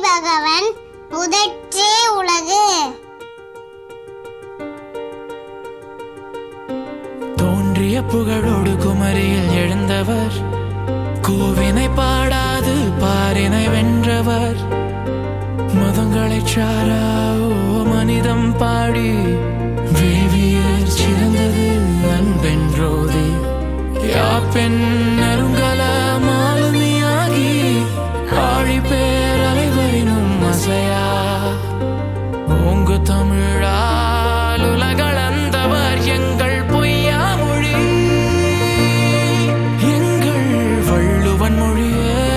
பகவன் முதற்றே உலகு. தோன்றிய புகழோடு குமரியில் எழுந்தவர், கோவினை பாடாது பாரினை வென்றவர். மதங்களை சாராவோ மனிதம் பாடி வேவியர் சிறந்தது அன்பென்றோதி. யாப்பெண் நெருங்கல மாலுமியாகி ஆழி பேர் அலைவரினும் அசையா ஓங்கு தமிழால் உலகளந்தவர் எங்கள் பொய்யா மொழி, எங்கள் வள்ளுவன் மொழியே.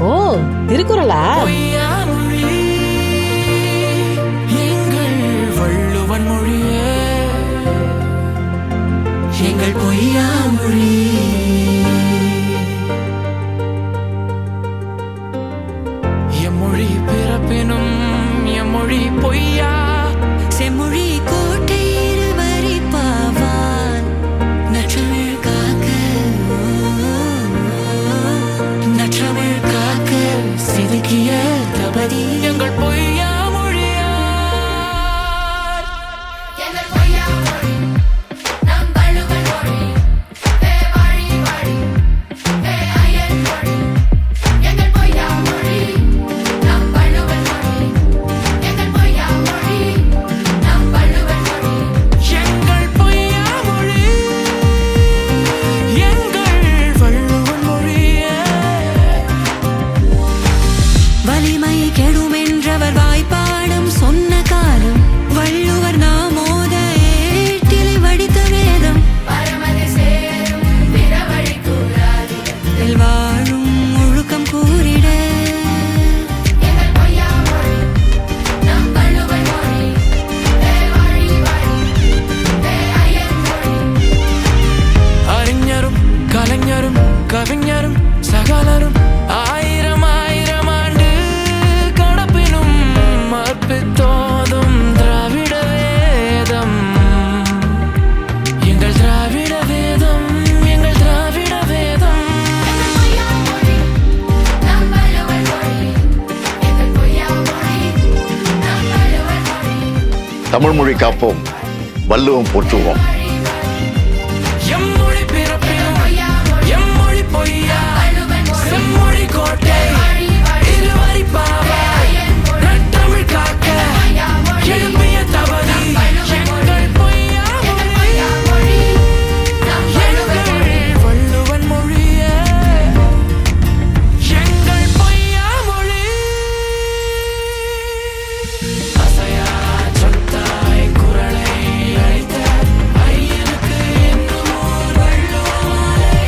ஓ, திருக்குறளா? பொய்யா மொழி, எங்கள் வள்ளுவன் மொழியே, எங்கள் பொய்யா மொழி. எம்மொழி பிறப்பினும் எம்மொழி பொய்யா, செம்மொழி கோட்டை இருவரி பாவான் நற்றமிழ் காக்க, நற்றமிழ் காக்க செதுக்கிய தபதி எங்கள் பொய்யா மொழியா. கெடுமென்றவர் வாய்ப்பாடும் சொன்ன காலம், வள்ளுவர் நாமோத ஏட்டிலை வடித்த வேதம், வாழும் ஒழுக்கம் கூறிட அறிஞரும் கலைஞரும் கவிஞரும் சகலரும் ஆயிரம் ஆயிரம் ஆண்டு கடப்பினும் அற்பித்தோதும் திராவிட வேதம், எங்கள் திராவிட வேதம், எங்கள் திராவிட வேதம். தமிழ் மொழி காப்போம், வள்ளுவம் போற்றுவோம். எம்மொழி பிறப்பினும் எம்மொழி பொய்யா, செம்மொழி கோட்டை இருவரி பாவா நற்றமிழ் காக்க எழுப்பிய தவறி எங்கள் பொய்யா மொழி, எங்கள் வள்ளுவன் மொழியே, எங்கள் பொய்யா மொழி. அசையா சொத்தாய் குரலை அழித்த ஐயனுக்கு இன்னும் ஓர் வள்ளுவமாலை,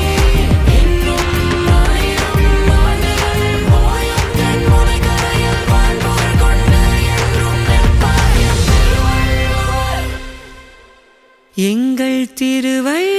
இன்னும் ஆயிரம் ஆண்டுகள் போயும் தென் முனைக்கரையில் வாழ்பவர் கொண்டு என்றும் நிற்பார் எம் திருவள்ளுவர், எங்கள் திருவள்ளுவர்.